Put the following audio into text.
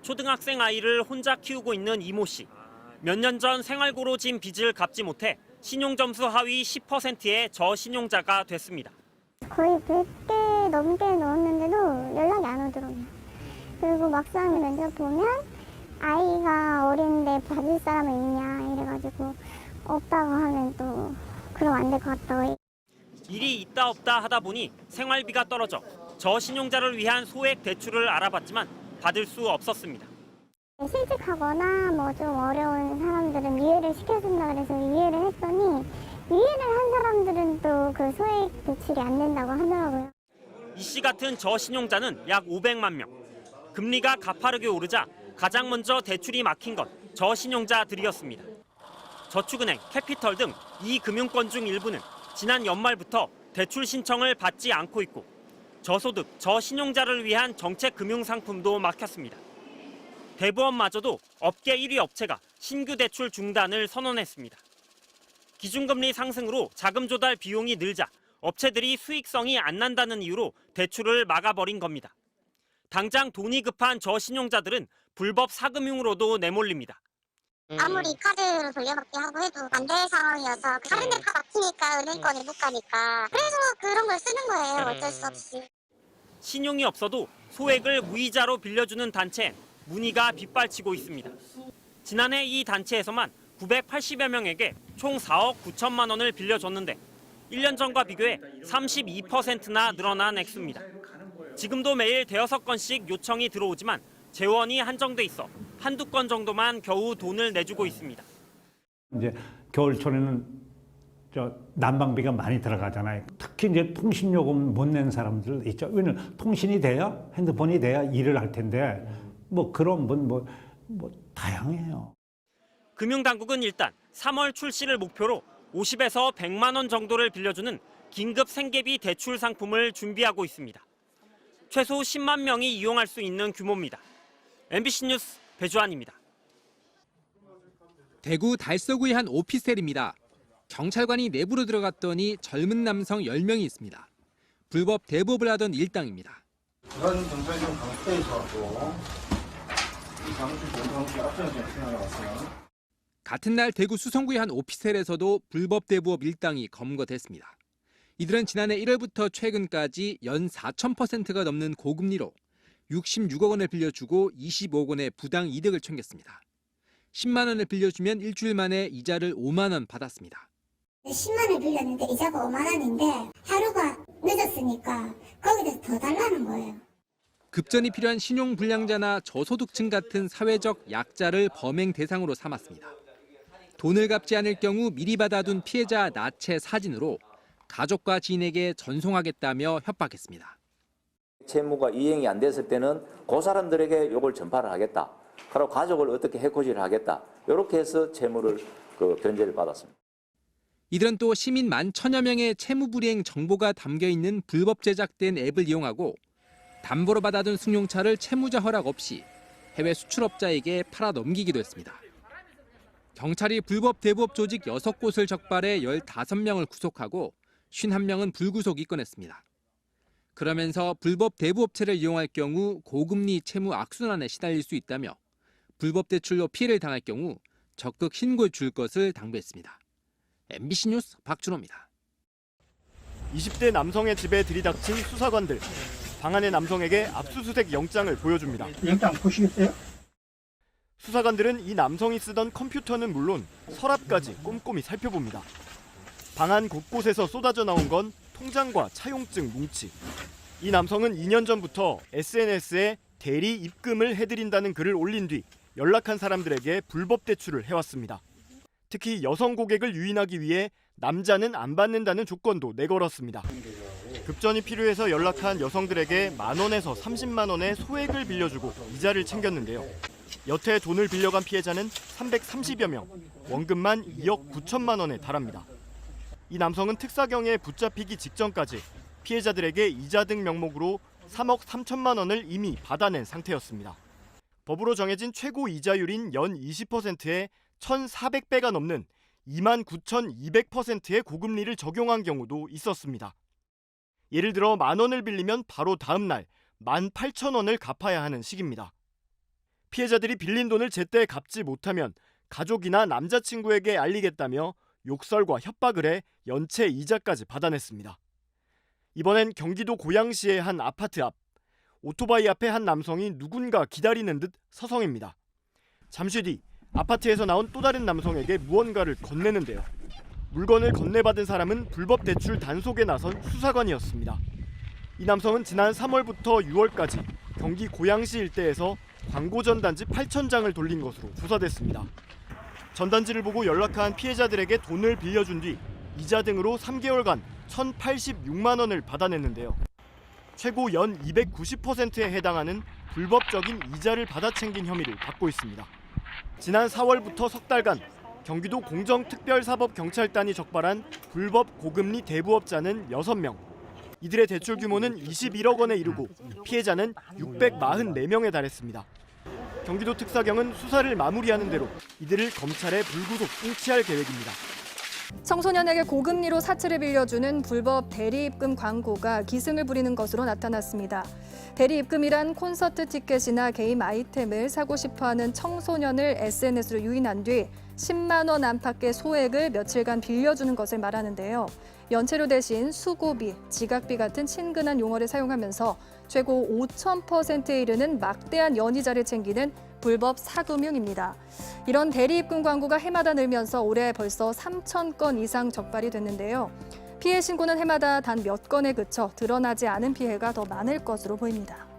초등학생 아이를 혼자 키우고 있는 이모 씨. 몇 년 전 생활고로 진 빚을 갚지 못해 신용점수 하위 10%의 저신용자가 됐습니다. 거의 100개 넘게 넣었는데도 연락이 안 오더라고요. 그리고 막상 면접 보면 아이가 어린데 봐줄 사람은 있냐 이래가지고 없다고 하면 또 그럼 안 될 것 같다고. 일이 있다 없다 하다 보니 생활비가 떨어져 저신용자를 위한 소액 대출을 알아봤지만 받을 수 없었습니다. 실직하거나 뭐 좀 어려운 사람들은 유예를 시켜준다 그래서 유예를 했더니 유예를 한 사람들은 또 그 소액 대출이 안 된다고 하더라고요. 이 씨 같은 저신용자는 약 500만 명. 금리가 가파르게 오르자 가장 먼저 대출이 막힌 건 저신용자들이었습니다. 저축은행, 캐피털 등 이 금융권 중 일부는 지난 연말부터 대출 신청을 받지 않고 있고 저소득, 저신용자를 위한 정책 금융 상품도 막혔습니다. 대부업마저도 업계 1위 업체가 신규 대출 중단을 선언했습니다. 기준금리 상승으로 자금 조달 비용이 늘자 업체들이 수익성이 안 난다는 이유로 대출을 막아버린 겁니다. 당장 돈이 급한 저신용자들은 불법 사금융으로도 내몰립니다. 아무리 카드로 돌려받기 하고 해도 안 될 상황이어서 다른 데 다 막히니까 은행권에 못 가니까 그래서 그런 걸 쓰는 거예요. 어쩔 수 없이. 신용이 없어도 소액을 무이자로 빌려주는 단체엔 문의가 빗발치고 있습니다. 지난해 이 단체에서만 980여 명에게 총 4억 9천만 원을 빌려줬는데 1년 전과 비교해 32%나 늘어난 액수입니다. 지금도 매일 대여섯 건씩 요청이 들어오지만 재원이 한정돼 있어 한두 건 정도만 겨우 돈을 내주고 있습니다. 이제 겨울철에는 난방비가 많이 들어가잖아요. 특히 이제 통신요금 못 낸 사람들 있죠. 왜냐면 통신이 돼야 핸드폰이 돼야 일을 할 텐데 뭐 그런 분 뭐 다양해요. 금융당국은 일단 3월 출시를 목표로 50에서 100만 원 정도를 빌려주는 긴급 생계비 대출 상품을 준비하고 있습니다. 최소 10만 명이 이용할 수 있는 규모입니다. MBC 뉴스 배주환입니다. 대구 달서구의 한 오피스텔입니다. 경찰관이 내부로 들어갔더니 젊은 남성 10명이 있습니다. 불법 대부업을 하던 일당입니다. 부산 경찰청 강서에서 왔고 이 사무실 앞전에 진행해 왔어요. 같은 날 대구 수성구의 한 오피스텔에서도 불법 대부업 일당이 검거됐습니다. 이들은 지난해 1월부터 최근까지 연 4,000%가 넘는 고금리로 66억 원을 빌려주고 25억 원의 부당 이득을 챙겼습니다. 10만 원을 빌려주면 일주일 만에 이자를 5만 원 받았습니다. 10만 원 빌렸는데 이자가 5만 원인데 하루가 늦었으니까 거기서 더 달라는 거예요. 급전이 필요한 신용불량자나 저소득층 같은 사회적 약자를 범행 대상으로 삼았습니다. 돈을 갚지 않을 경우 미리 받아둔 피해자 나체 사진으로 가족과 지인에게 전송하겠다며 협박했습니다. 채무가 이행이 안 됐을 때는 그 사람들에게 이걸 전파를 하겠다. 그리고 가족을 어떻게 해코지를 하겠다. 이렇게 해서 채무를 변제를 받았습니다. 이들은 또 시민 11,000여 명의 채무불이행 정보가 담겨 있는 불법 제작된 앱을 이용하고 담보로 받아둔 승용차를 채무자 허락 없이 해외 수출업자에게 팔아 넘기기도 했습니다. 경찰이 불법 대부업 조직 6곳을 적발해 15명을 구속하고 51명은 불구속 입건했습니다. 그러면서 불법 대부업체를 이용할 경우 고금리 채무 악순환에 시달릴 수 있다며 불법 대출로 피해를 당할 경우 적극 신고해 줄 것을 당부했습니다. MBC 뉴스 박준호입니다. 20대 남성의 집에 들이닥친 수사관들. 방 안의 남성에게 압수수색 영장을 보여줍니다. 영장 보시겠어요? 수사관들은 이 남성이 쓰던 컴퓨터는 물론 서랍까지 꼼꼼히 살펴봅니다. 방 안 곳곳에서 쏟아져 나온 건 통장과 차용증 뭉치. 이 남성은 2년 전부터 SNS에 대리 입금을 해드린다는 글을 올린 뒤 연락한 사람들에게 불법 대출을 해왔습니다. 특히 여성 고객을 유인하기 위해 남자는 안 받는다는 조건도 내걸었습니다. 급전이 필요해서 연락한 여성들에게 10,000원에서 30만 원의 소액을 빌려주고 이자를 챙겼는데요. 여태 돈을 빌려간 피해자는 330여 명, 원금만 2억 9천만 원에 달합니다. 이 남성은 특사경에 붙잡히기 직전까지 피해자들에게 이자 등 명목으로 3억 3천만 원을 이미 받아낸 상태였습니다. 법으로 정해진 최고 이자율인 연 20%에 1,400배가 넘는 29,200%의 고금리를 적용한 경우도 있었습니다. 예를 들어 10,000원을 빌리면 바로 다음 날 18,000원을 갚아야 하는 식입니다. 피해자들이 빌린 돈을 제때 갚지 못하면 가족이나 남자친구에게 알리겠다며 욕설과 협박을 해 연체 이자까지 받아냈습니다. 이번엔 경기도 고양시의 한 아파트 앞. 오토바이 앞에 한 남성이 누군가 기다리는 듯 서성입니다. 잠시 뒤 아파트에서 나온 또 다른 남성에게 무언가를 건네는데요. 물건을 건네받은 사람은 불법 대출 단속에 나선 수사관이었습니다. 이 남성은 지난 3월부터 6월까지 경기 고양시 일대에서 광고 전단지 8,000장을 돌린 것으로 조사됐습니다. 전단지를 보고 연락한 피해자들에게 돈을 빌려준 뒤 이자 등으로 3개월간 1,086만 원을 받아냈는데요. 최고 연 290%에 해당하는 불법적인 이자를 받아챙긴 혐의를 받고 있습니다. 지난 4월부터 석 달간 경기도 공정특별사법경찰단이 적발한 불법 고금리 대부업자는 6명. 이들의 대출 규모는 21억 원에 이르고 피해자는 644명에 달했습니다. 경기도 특사경은 수사를 마무리하는 대로 이들을 검찰에 불구속 송치할 계획입니다. 청소년에게 고금리로 사채를 빌려주는 불법 대리입금 광고가 기승을 부리는 것으로 나타났습니다. 대리입금이란 콘서트 티켓이나 게임 아이템을 사고 싶어하는 청소년을 SNS로 유인한 뒤 10만 원 안팎의 소액을 며칠간 빌려주는 것을 말하는데요. 연체료 대신 수고비, 지각비 같은 친근한 용어를 사용하면서 최고 5,000%에 이르는 막대한 연이자를 챙기는 불법 사금융입니다. 이런 대리입금 광고가 해마다 늘면서 올해 벌써 3,000건 이상 적발이 됐는데요. 피해 신고는 해마다 단 몇 건에 그쳐 드러나지 않은 피해가 더 많을 것으로 보입니다.